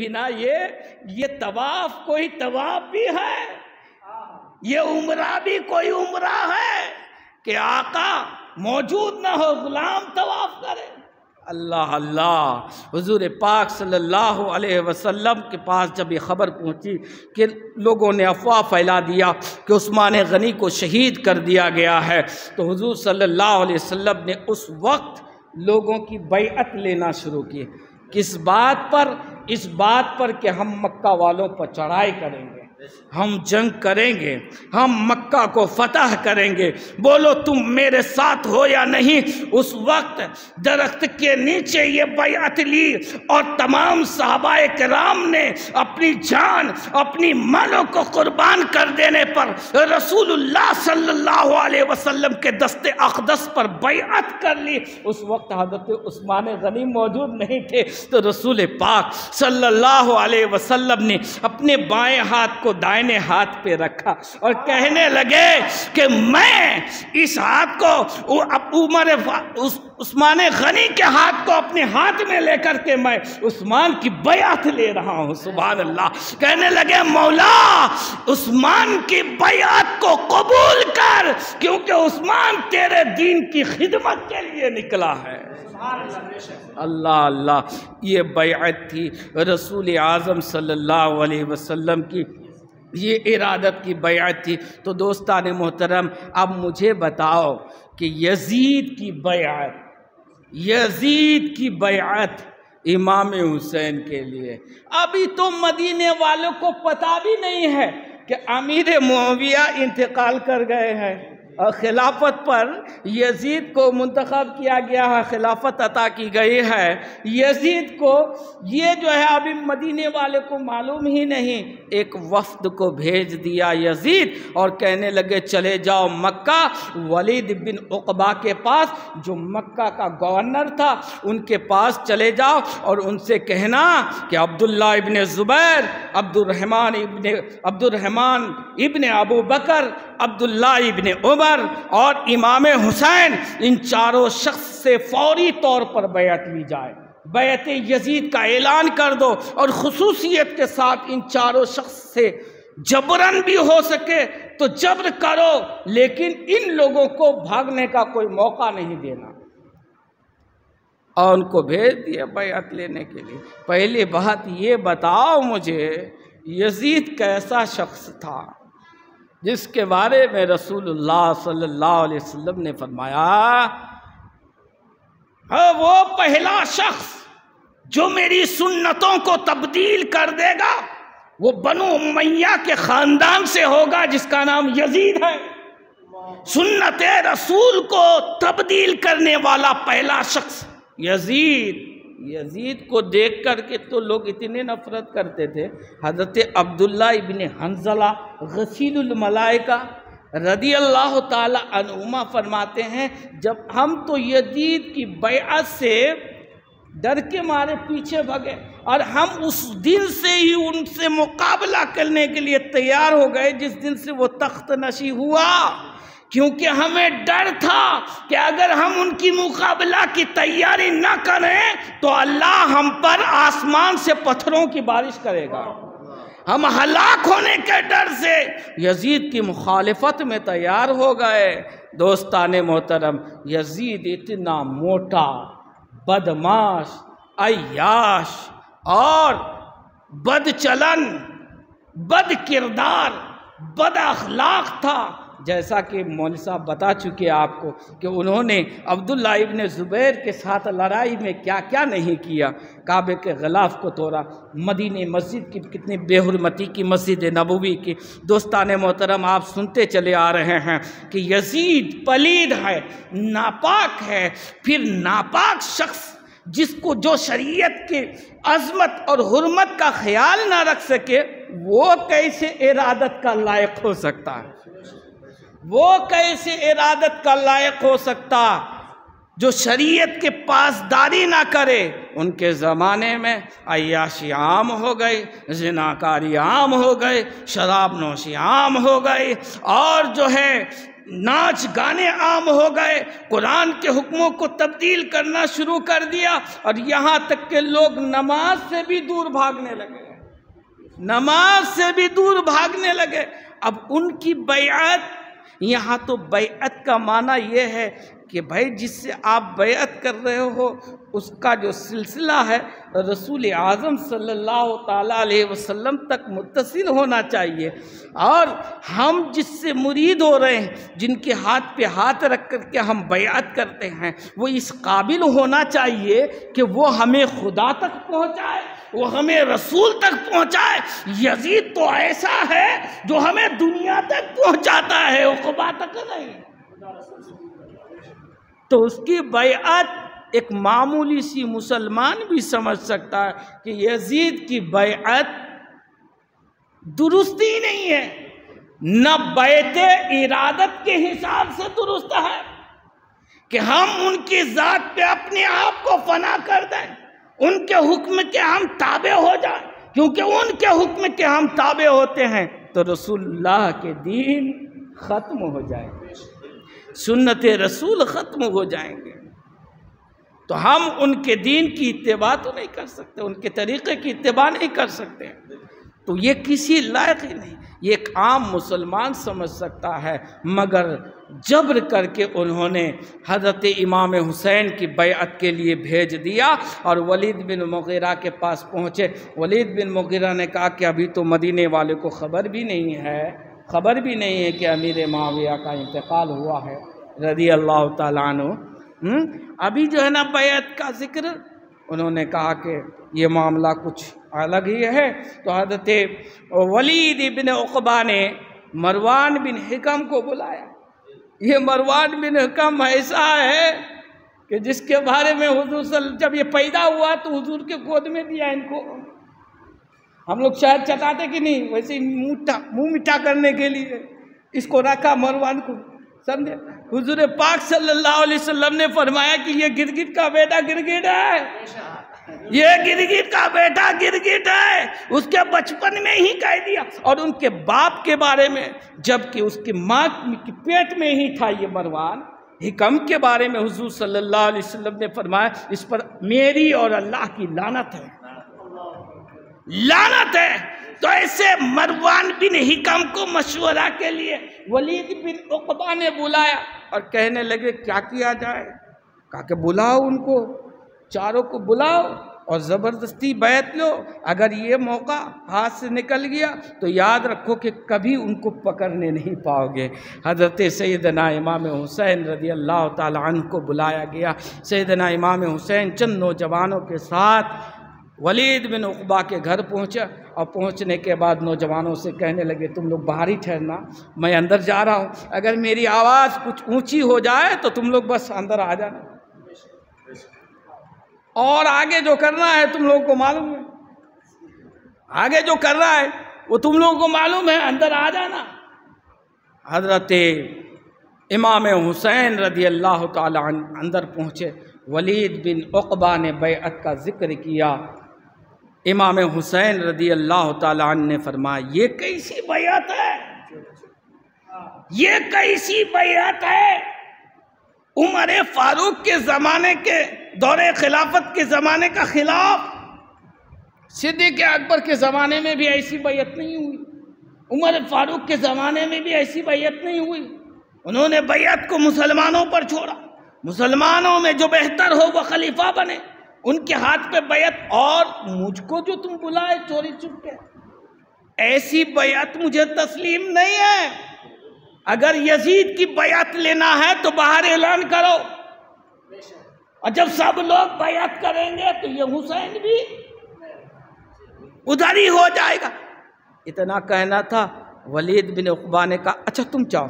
بنا یہ طواف کوئی طواف بھی ہے، یہ عمرہ بھی کوئی عمرہ ہے کہ آقا موجود نہ ہو غلام طواف کرے؟ اللہ اللہ، حضور پاک صلی اللہ علیہ وسلم کے پاس جب یہ خبر پہنچی کہ لوگوں نے افواہ پھیلا دیا کہ عثمان غنی کو شہید کر دیا گیا ہے، تو حضور صلی اللہ علیہ وسلم نے اس وقت لوگوں کی بیعت لینا شروع کی۔ کس بات پر؟ اس بات پر کہ ہم مکہ والوں پر چڑھائی کریں گے، ہم جنگ کریں گے، ہم مکہ کو فتح کریں گے، بولو تم میرے ساتھ ہو یا نہیں۔ اس وقت درخت کے نیچے یہ بیعت لی اور تمام صحابہ کرام نے اپنی جان اپنی مالوں کو قربان کر دینے پر رسول اللہ صلی اللہ علیہ وسلم کے دست اقدس پر بیعت کر لی۔ اس وقت حضرت عثمان غنی موجود نہیں تھے، تو رسول پاک صلی اللہ علیہ وسلم نے اپنے بائیں ہاتھ کو دائنے ہاتھ پہ رکھا اور کہنے لگے کہ میں اس ہاتھ کو عثمان غنی کے ہاتھ کو اپنے ہاتھ میں لے کر کے میں عثمان کی بیعت لے رہا ہوں۔ سبحان اللہ۔ کہنے لگے مولا عثمان کی بیعت کو قبول کر، کیونکہ عثمان تیرے دین کی خدمت کے لیے نکلا ہے۔ اللہ اللہ، یہ بیعت تھی رسول اعظم صلی اللہ علیہ وسلم کی، یہ ارادت کی بیعت تھی۔ تو دوستان محترم، اب مجھے بتاؤ کہ یزید کی بیعت امام حسین کے لیے، ابھی تو مدینے والوں کو پتہ بھی نہیں ہے کہ امیر معاویہ انتقال کر گئے ہیں اور خلافت پر یزید کو منتخب کیا گیا ہے، خلافت عطا کی گئی ہے یزید کو۔ یہ جو ہے ابھی مدینے والے کو معلوم ہی نہیں۔ ایک وفد کو بھیج دیا یزید اور کہنے لگے چلے جاؤ مکہ، ولید بن عقبہ کے پاس جو مکہ کا گورنر تھا ان کے پاس چلے جاؤ اور ان سے کہنا کہ عبداللہ ابن زبیر، عبد الرحمن ابن ابو بکر، عبداللہ ابن عمر اور امام حسین، ان چاروں شخص سے فوری طور پر بیعت لی جائے۔ بیعت یزید کا اعلان کر دو اور خصوصیت کے ساتھ ان چاروں شخص سے جبرن بھی ہو سکے تو جبر کرو، لیکن ان لوگوں کو بھاگنے کا کوئی موقع نہیں دینا۔ اور ان کو بھیج دیا بیعت لینے کے لیے۔ پہلی بات یہ بتاؤ مجھے، یزید کیسا شخص تھا جس کے بارے میں رسول اللہ صلی اللہ علیہ وسلم نے فرمایا وہ پہلا شخص جو میری سنتوں کو تبدیل کر دے گا وہ بنو امیہ کے خاندان سے ہوگا جس کا نام یزید ہے۔ سنت رسول کو تبدیل کرنے والا پہلا شخص یزید کو دیکھ کر کے تو لوگ اتنے نفرت کرتے تھے۔ حضرت عبداللہ ابن حنظلہ غسیل الملائکہ رضی اللہ تعالی عنہما فرماتے ہیں جب ہم تو یزید کی بیعت سے ڈر کے مارے پیچھے بھگے اور ہم اس دن سے ہی ان سے مقابلہ کرنے کے لیے تیار ہو گئے جس دن سے وہ تخت نشی ہوا، کیونکہ ہمیں ڈر تھا کہ اگر ہم ان کی مقابلہ کی تیاری نہ کریں تو اللہ ہم پر آسمان سے پتھروں کی بارش کرے گا۔ ہم ہلاک ہونے کے ڈر سے یزید کی مخالفت میں تیار ہو گئے۔ دوستان محترم، یزید اتنا موٹا، بدماش، عیاش اور بد چلن، بد کردار، بد اخلاق تھا، جیسا کہ مولوی صاحب بتا چکے آپ کو کہ انہوں نے عبداللہ ابن زبیر کے ساتھ لڑائی میں کیا کیا نہیں کیا، کعبے کے غلاف کو توڑا، مدینہ مسجد کی کتنی بے حرمتی کی، مسجد نبوی کی۔ دوستان محترم، آپ سنتے چلے آ رہے ہیں کہ یزید پلید ہے، ناپاک ہے۔ پھر ناپاک شخص جس کو جو شریعت کی عظمت اور حرمت کا خیال نہ رکھ سکے وہ کیسے ارادت کا لائق ہو سکتا ہے؟ وہ کیسے ارادت کا لائق ہو سکتا جو شریعت کے پاسداری نہ کرے؟ ان کے زمانے میں عیاشی عام ہو گئی، زناکاری عام ہو گئی، شراب نوشی عام ہو گئی، اور جو ہے ناچ گانے عام ہو گئے، قرآن کے حکموں کو تبدیل کرنا شروع کر دیا، اور یہاں تک کہ لوگ نماز سے بھی دور بھاگنے لگے، نماز سے بھی دور بھاگنے لگے۔ اب ان کی بیعت، یہاں تو بیعت کا معنی یہ ہے کہ بھائی جس سے آپ بیعت کر رہے ہو اس کا جو سلسلہ ہے رسول اعظم صلی اللہ تعالیٰ علیہ وسلم تک متصل ہونا چاہیے، اور ہم جس سے مرید ہو رہے ہیں، جن کے ہاتھ پہ ہاتھ رکھ کر کے ہم بیعت کرتے ہیں، وہ اس قابل ہونا چاہیے کہ وہ ہمیں خدا تک پہنچائے، وہ ہمیں رسول تک پہنچائے۔ یزید تو ایسا ہے جو ہمیں دنیا تک پہنچاتا ہے، عقبہ تک نہیں۔ تو اس کی بیعت ایک معمولی سی مسلمان بھی سمجھ سکتا ہے کہ یزید کی بیعت درستی نہیں ہے، نہ بیعت ارادت کے حساب سے درست ہے کہ ہم ان کی ذات پہ اپنے آپ کو فنا کر دیں، ان کے حکم کے ہم تابع ہو جائیں، کیونکہ ان کے حکم کے ہم تابع ہوتے ہیں تو رسول اللہ کے دین ختم ہو جائیں گے، سنت رسول ختم ہو جائیں گے۔ تو ہم ان کے دین کی اتباع تو نہیں کر سکتے، ان کے طریقے کی اتباع نہیں کر سکتے، تو یہ کسی لائق ہی نہیں، یہ ایک عام مسلمان سمجھ سکتا ہے۔ مگر جبر کر کے انہوں نے حضرت امام حسین کی بیعت کے لیے بھیج دیا، اور ولید بن مغیرہ کے پاس پہنچے۔ ولید بن مغیرہ نے کہا کہ ابھی تو مدینے والے کو خبر بھی نہیں ہے کہ امیر معاویہ کا انتقال ہوا ہے رضی اللہ تعالیٰ عنہ، ابھی جو ہے نا بیعت کا ذکر۔ انہوں نے کہا کہ یہ معاملہ کچھ الگ ہی ہے، تو حضرت ولید بن عقبہ نے مروان بن حکم کو بلایا۔ یہ مروان بن حکم ایسا ہے کہ جس کے بارے میں حضور جب یہ پیدا ہوا تو حضور کے گود میں دیا ان کو، ہم لوگ شاید چٹاتے کہ نہیں، ویسے منہ میٹھا کرنے کے لیے اس کو رکھا مروان کو، سمجھے؟ حضور پاک صلی اللہ علیہ وسلم نے فرمایا کہ یہ گرگٹ کا بیٹا گرگٹ ہے، یہ گرگٹ کا بیٹا گرگٹ ہے، اس کے بچپن میں ہی کہہ دیا۔ اور ان کے باپ کے بارے میں، جبکہ اس کی ماں کی پیٹ میں ہی تھا یہ مروان حکم کے بارے میں حضور صلی اللہ علیہ وسلم نے فرمایا اس پر میری اور اللہ کی لعنت ہے، لعنت ہے۔ تو ایسے مروان بن حکم کو مشورہ کے لیے ولید بن عقبہ نے بلایا، اور کہنے لگے کیا کیا جائے؟ کہا کہ بلاؤ ان کو، چاروں کو بلاؤ اور زبردستی بیعت لو، اگر یہ موقع ہاتھ سے نکل گیا تو یاد رکھو کہ کبھی ان کو پکڑنے نہیں پاؤ گے۔ حضرت سیدنا امام حسین رضی اللہ تعالیٰ عنہ کو بلایا گیا۔ سیدنا امام حسین چند نوجوانوں کے ساتھ ولید بن عقبہ کے گھر پہنچا، اور پہنچنے کے بعد نوجوانوں سے کہنے لگے تم لوگ باہر ہی ٹھہرنا، میں اندر جا رہا ہوں، اگر میری آواز کچھ اونچی ہو جائے تو تم لوگ بس اندر آ جانا، اور آگے جو کرنا ہے تم لوگوں کو معلوم ہے، آگے جو کر رہا ہے وہ تم لوگوں کو معلوم ہے، اندر آ جانا۔ حضرت امام حسین رضی اللہ تعالیٰ عنہ اندر پہنچے، ولید بن عقبہ نے بیعت کا ذکر کیا۔ امام حسین رضی اللہ تعالیٰ عنہ نے فرمایا یہ کیسی بیعت ہے، یہ کیسی بیعت ہے؟ عمر فاروق کے زمانے کے دور خلافت کے زمانے کا خلاف، صدیق اکبر کے زمانے میں بھی ایسی بیعت نہیں ہوئی، عمر فاروق کے زمانے میں بھی ایسی بیعت نہیں ہوئی۔ انہوں نے بیعت کو مسلمانوں پر چھوڑا، مسلمانوں میں جو بہتر ہو وہ خلیفہ بنے، ان کے ہاتھ پہ بیعت، اور مجھ کو جو تم بلائے چوری چھپ کے، ایسی بیعت مجھے تسلیم نہیں ہے۔ اگر یزید کی بیعت لینا ہے تو باہر اعلان کرو، اور جب سب لوگ بیعت کریں گے تو یہ حسین بھی ادھر ہی ہو جائے گا۔ اتنا کہنا تھا، ولید بن عقبہ نے کہا اچھا تم جاؤ،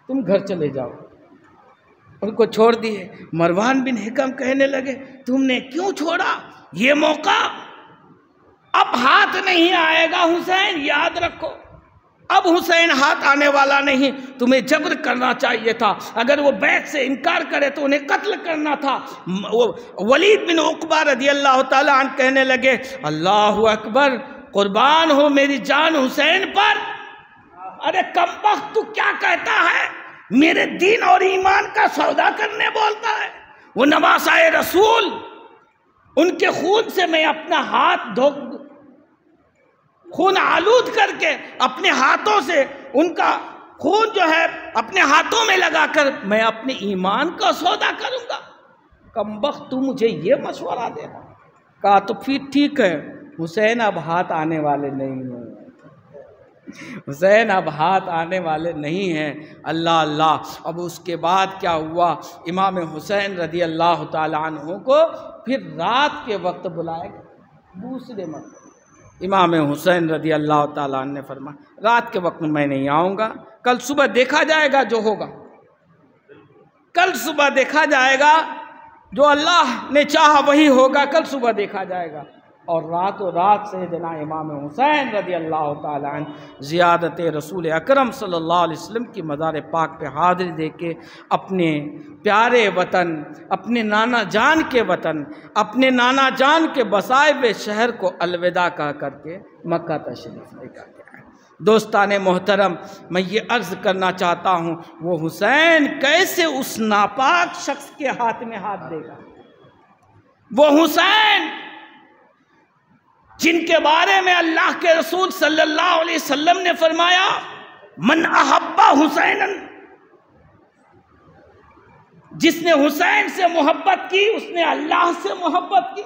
تم گھر چلے جاؤ، ان کو چھوڑ دیے۔ مروان بن حکم کہنے لگے تم نے کیوں چھوڑا؟ یہ موقع اب ہاتھ نہیں آئے گا حسین، یاد رکھو، اب حسین ہاتھ آنے والا نہیں، تمہیں جبر کرنا چاہیے تھا، اگر وہ بیعت سے انکار کرے تو انہیں قتل کرنا تھا۔ ولید بن عقبہ رضی اللہ تعالیٰ عنہ کہنے لگے اللہ اکبر، قربان ہو میری جان حسین پر۔ ارے کمبخت تو کیا کہتا ہے میرے دین اور ایمان کا سودا کرنے بولتا ہے۔ وہ نواسائے رسول، ان کے خون سے میں اپنا ہاتھ خون آلود کر کے اپنے ہاتھوں سے ان کا خون جو ہے اپنے ہاتھوں میں لگا کر میں اپنے ایمان کا سودا کروں گا؟ کمبخت، تو مجھے یہ مشورہ دے رہا۔ کہا تو پھر ٹھیک ہے حسین، اب ہاتھ آنے والے نہیں ہیں، حسین اب ہاتھ آنے والے نہیں ہیں۔ اللہ اللہ۔ اب اس کے بعد کیا ہوا؟ امام حسین رضی اللہ تعالیٰ عنہ کو پھر رات کے وقت بلائے گئے دوسرے مرتبہ۔ امام حسین رضی اللہ تعالیٰ عنہ نے فرمایا رات کے وقت میں نہیں آؤں گا، کل صبح دیکھا جائے گا جو ہوگا، کل صبح دیکھا جائے گا، جو اللہ نے چاہا وہی ہوگا، کل صبح دیکھا جائے گا۔ اور راتوں رات سیدنا امام حسین رضی اللہ تعالیٰ عنہ زیادت رسول اکرم صلی اللہ علیہ وسلم کی مزار پاک پہ حاضری دے کے اپنے پیارے وطن، اپنے نانا جان کے وطن، اپنے نانا جان کے بسائے ہوئے شہر کو الوداع کہہ کر کے مکہ تشریف لے کر کے آئے۔ دوستان محترم، میں یہ عرض کرنا چاہتا ہوں، وہ حسین کیسے اس ناپاک شخص کے ہاتھ میں ہاتھ دے گا؟ وہ حسین جن کے بارے میں اللہ کے رسول صلی اللہ علیہ وسلم نے فرمایا من احب حسینا، جس نے حسین سے محبت کی اس نے اللہ سے محبت کی۔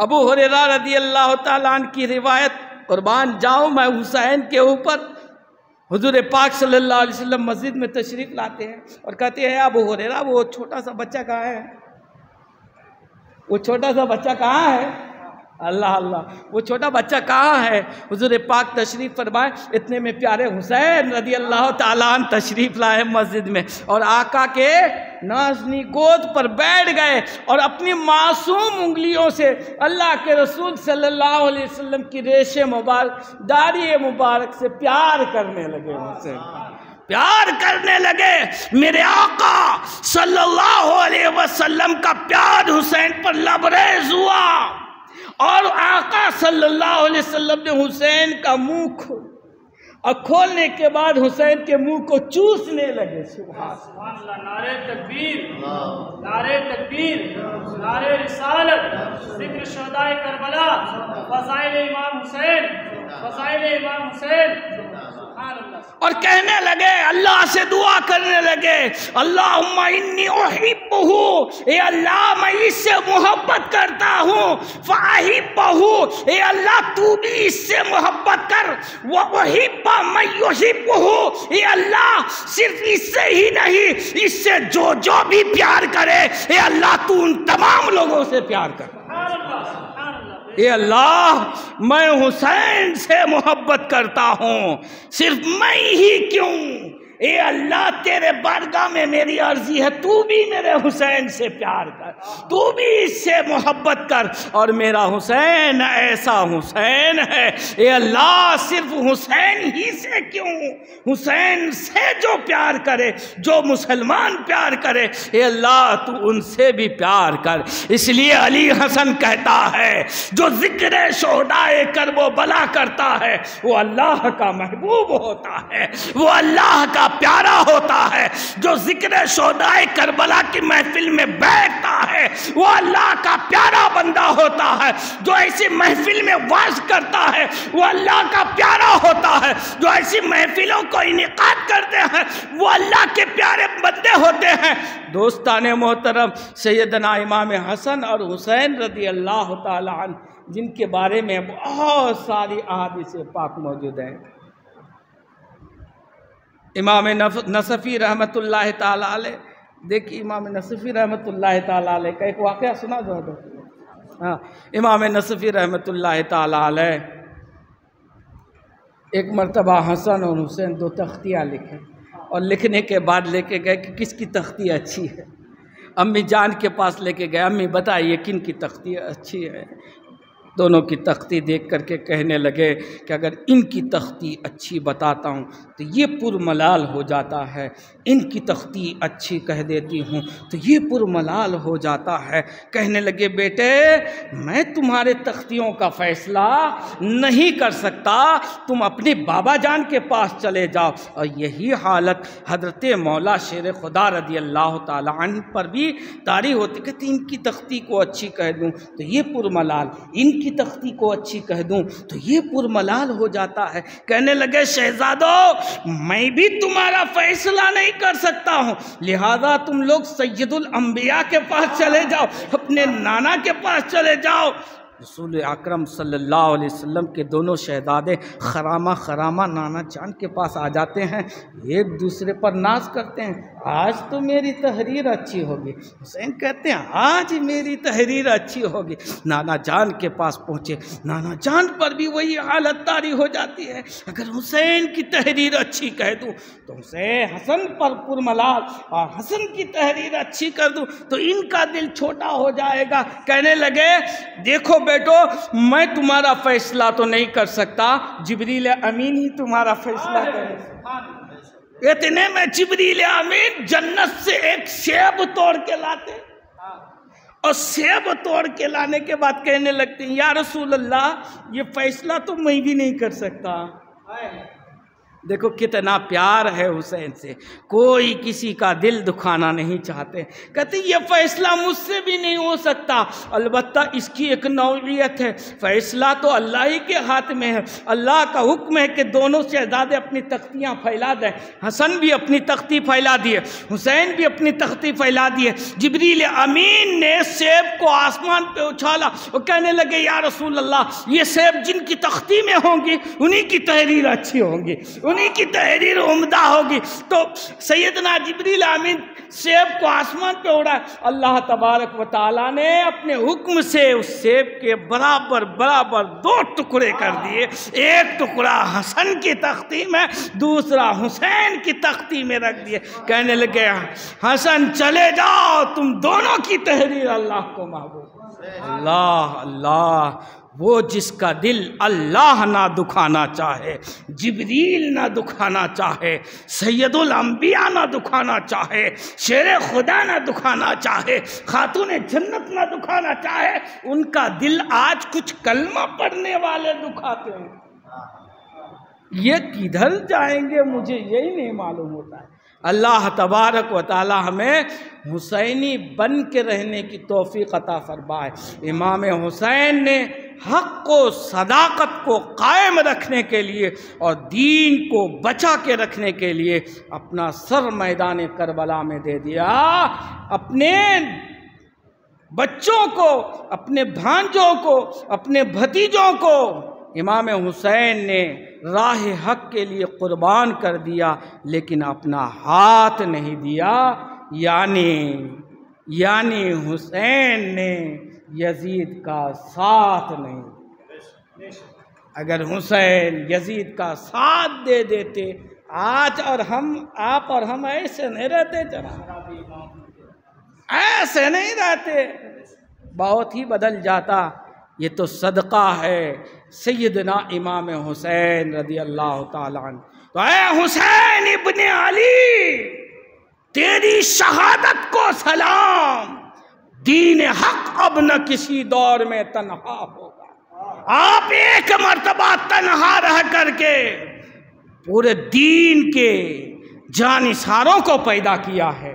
ابو ہریرہ رضی اللہ تعالیٰ عنہ کی روایت، قربان جاؤں میں حسین کے اوپر، حضور پاک صلی اللہ علیہ وسلم مسجد میں تشریف لاتے ہیں اور کہتے ہیں ابو ہریرہ وہ چھوٹا سا بچہ کہاں ہے؟ وہ چھوٹا سا بچہ کہاں ہے؟ اللہ اللہ، وہ چھوٹا بچہ کہاں ہے؟ حضور پاک تشریف فرمائے، اتنے میں پیارے حسین رضی اللہ تعالیٰ عنہ تشریف لائے مسجد میں، اور آقا کے نازنی گود پر بیٹھ گئے اور اپنی معصوم انگلیوں سے اللہ کے رسول صلی اللہ علیہ وسلم کی ریش مبارک، داڑھی مبارک سے پیار کرنے لگے، حسین پیار کرنے لگے۔ میرے آقا صلی اللہ علیہ وسلم کا پیار حسین پر لبریز ہوا، اور آقا صلی اللہ علیہ وسلم نے حسین کا منہ کھول، اور کھولنے کے بعد حسین کے منہ کو چوسنے لگے۔ سبحان اللہ، نعرہ تکبیر، نعرہ تکبیر، نعرہ رسالت، ذکر شہدائے کربلا، فضائل امام حسین، فضائل امام حسین، سبحان اللہ۔ اور کہنے لگے، اللہ سے دعا کرنے لگے، اللہم انی احبہ، اے اللہ میں اس سے محبت کرتا ہوں، فاحبہ، اے اللہ تو بھی اس سے محبت کر، واحب من یحبہ، اے اللہ صرف اس سے ہی نہیں، اس سے جو جو بھی پیار کرے، اے اللہ تو ان تمام لوگوں سے پیار کر۔ اے اللہ میں حسین سے محبت کرتا ہوں، صرف میں ہی کیوں، اے اللہ تیرے بارگاہ میں میری عرضی ہے تو بھی میرے حسین سے پیار کر، تو بھی اس سے محبت کر، اور میرا حسین ایسا حسین ہے، اے اللہ صرف حسین ہی سے کیوں، حسین سے جو پیار کرے، جو مسلمان پیار کرے، اے اللہ تو ان سے بھی پیار کر۔ اس لیے علی حسن کہتا ہے جو ذکر شہدائے کرب و بلا کرتا ہے وہ اللہ کا محبوب ہوتا ہے، وہ اللہ کا پیارا ہوتا ہے، جو ذکر شہدائے کربلا کی محفل میں بیٹھتا ہے وہ اللہ کا پیارا بندہ ہوتا ہے، جو ایسی محفل میں واعظ کرتا ہے وہ اللہ کا پیارا ہوتا ہے، جو ایسی محفلوں کو انعقاد کرتے ہیں وہ اللہ کے پیارے بندے ہوتے ہیں۔ دوستان محترم، سیدنا امام حسن اور حسین رضی اللہ تعالی عنہ جن کے بارے میں بہت ساری احادیث پاک موجود ہیں، امام نصفی رحمت اللہ تعالیٰ علیہ، دیکھیے امام نصفی رحمت اللہ تعالیٰ علیہ کا ایک واقعہ سنا جو ہے، امام نصفی رحمت اللہ تعالیٰ علیہ ایک مرتبہ حسن اور حسین دو تختیاں لکھیں، اور لکھنے کے بعد لے کے گئے کہ کس کی تختی اچھی ہے، امی جان کے پاس لے کے گئے، امی بتائیے کن کی تختی اچھی ہے؟ دونوں کی تختی دیکھ کر کے کہنے لگے کہ اگر ان کی تختی اچھی بتاتا ہوں تو یہ پرملال ہو جاتا ہے، ان کی تختی اچھی کہہ دیتی ہوں تو یہ پرملال ہو جاتا ہے۔ کہنے لگے بیٹے میں تمہارے تختیوں کا فیصلہ نہیں کر سکتا، تم اپنے بابا جان کے پاس چلے جاؤ۔ اور یہی حالت حضرت مولا شیر خدا رضی اللہ تعالیٰ عنہ پر بھی طاری ہوتی، کہتے ان کی تختی کو اچھی کہہ دوں تو یہ پرملال، ان کی تختی کو اچھی کہہ دوں تو یہ پرملال ہو جاتا ہے۔ کہنے لگے شہزادو میں بھی تمہارا فیصلہ نہیں کر سکتا ہوں، لہذا تم لوگ سید الانبیاء کے پاس چلے جاؤ، اپنے نانا کے پاس چلے جاؤ۔ رسول اکرم صلی اللہ علیہ وسلم کے دونوں شہزادے خرامہ نانا جان کے پاس آ جاتے ہیں، ایک دوسرے پر ناز کرتے ہیں، آج تو میری تحریر اچھی ہوگی۔ حسین کہتے ہیں آج میری تحریر اچھی ہوگی۔ نانا جان کے پاس پہنچے، نانا جان پر بھی وہی حالت طاری ہو جاتی ہے، اگر حسین کی تحریر اچھی کہہ دوں تو حسین حسن پر پرملال، اور حسن کی تحریر اچھی کر دوں تو ان کا دل چھوٹا ہو جائے گا۔ کہنے لگے دیکھو بیٹو میں تمہارا فیصلہ تو نہیں کر سکتا، جبریل امین ہی تمہارا فیصلہ کرے۔ اتنے میں جبریل امین جنت سے ایک سیب توڑ کے لاتے، اور سیب توڑ کے لانے کے بعد کہنے لگتے ہیں یا رسول اللہ یہ فیصلہ تو میں بھی نہیں کر سکتا۔ دیکھو کتنا پیار ہے حسین سے، کوئی کسی کا دل دکھانا نہیں چاہتے، کہتے یہ فیصلہ مجھ سے بھی نہیں ہو سکتا، البتہ اس کی ایک نوعیت ہے، فیصلہ تو اللہ ہی کے ہاتھ میں ہے، اللہ کا حکم ہے کہ دونوں شہزادے اپنی تختیاں پھیلا دیں۔ حسن بھی اپنی تختی پھیلا دیے، حسین بھی اپنی تختی پھیلا دیے۔ جبریل امین نے سیب کو آسمان پہ اچھالا اور کہنے لگے یا رسول اللہ یہ سیب جن کی تختی میں ہوں گی انہی کی تحریر اچھی ہوں گی، انہی کی تحریر عمدہ ہوگی۔ تو سیدنا جبریل امین سیب کو آسمان پہ اڑا، اللہ تبارک و تعالیٰ نے اپنے حکم سے اس سیب کے برابر دو ٹکڑے کر دیے، ایک ٹکڑا حسن کی تختی میں، دوسرا حسین کی تختی میں رکھ دیے۔ کہنے لگے حسن چلے جاؤ تم دونوں کی تحریر اللہ کو محبوب۔ اللہ اللہ، وہ جس کا دل اللہ نہ دکھانا چاہے، جبریل نہ دکھانا چاہے، سید الانبیاء نہ دکھانا چاہے، شیر خدا نہ دکھانا چاہے، خاتون جنت نہ دکھانا چاہے، ان کا دل آج کچھ کلمہ پڑھنے والے دکھاتے ہیں۔ یہ کدھر جائیں گے مجھے یہی نہیں معلوم ہوتا ہے۔ اللہ تبارک و تعالی ہمیں حسینی بن کے رہنے کی توفیق عطا فرمائے۔ امام حسین نے حق کو، صداقت کو قائم رکھنے کے لیے اور دین کو بچا کے رکھنے کے لیے اپنا سر میدان کربلا میں دے دیا، اپنے بچوں کو، اپنے بھانجوں کو، اپنے بھتیجوں کو امام حسین نے راہ حق کے لیے قربان کر دیا، لیکن اپنا ہاتھ نہیں دیا، یعنی حسین نے یزید کا ساتھ نہیں۔ اگر حسین یزید کا ساتھ دے دیتے آج اور آپ اور ہم ایسے نہیں رہتے، جناب ایسے نہیں رہتے، بہت ہی بدل جاتا۔ یہ تو صدقہ ہے سیدنا امام حسین رضی اللہ تعالیٰ عنہ۔ تو اے حسین ابن علی تیری شہادت کو سلام، دین حق اب نہ کسی دور میں تنہا ہوگا۔ آپ ایک مرتبہ تنہا رہ کر کے پورے دین کے جانثاروں کو پیدا کیا ہے،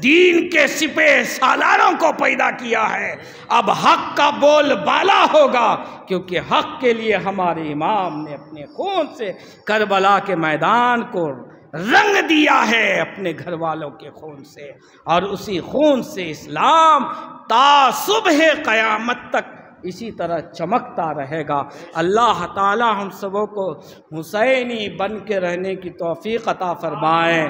دین کے سپہ سالاروں کو پیدا کیا ہے۔ اب حق کا بول بالا ہوگا، کیونکہ حق کے لیے ہمارے امام نے اپنے خون سے کربلا کے میدان کو رنگ دیا ہے، اپنے گھر والوں کے خون سے، اور اسی خون سے اسلام تا صبح قیامت تک اسی طرح چمکتا رہے گا۔ اللہ تعالی ہم سبوں کو حسینی بن کے رہنے کی توفیق عطا فرمائے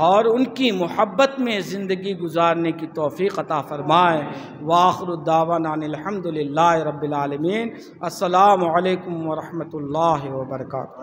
اور ان کی محبت میں زندگی گزارنے کی توفیق عطا فرمائے۔ وآخر الدعوانا ان الحمدللہ رب العالمین۔ السلام علیکم ورحمۃ اللہ وبرکاتہ۔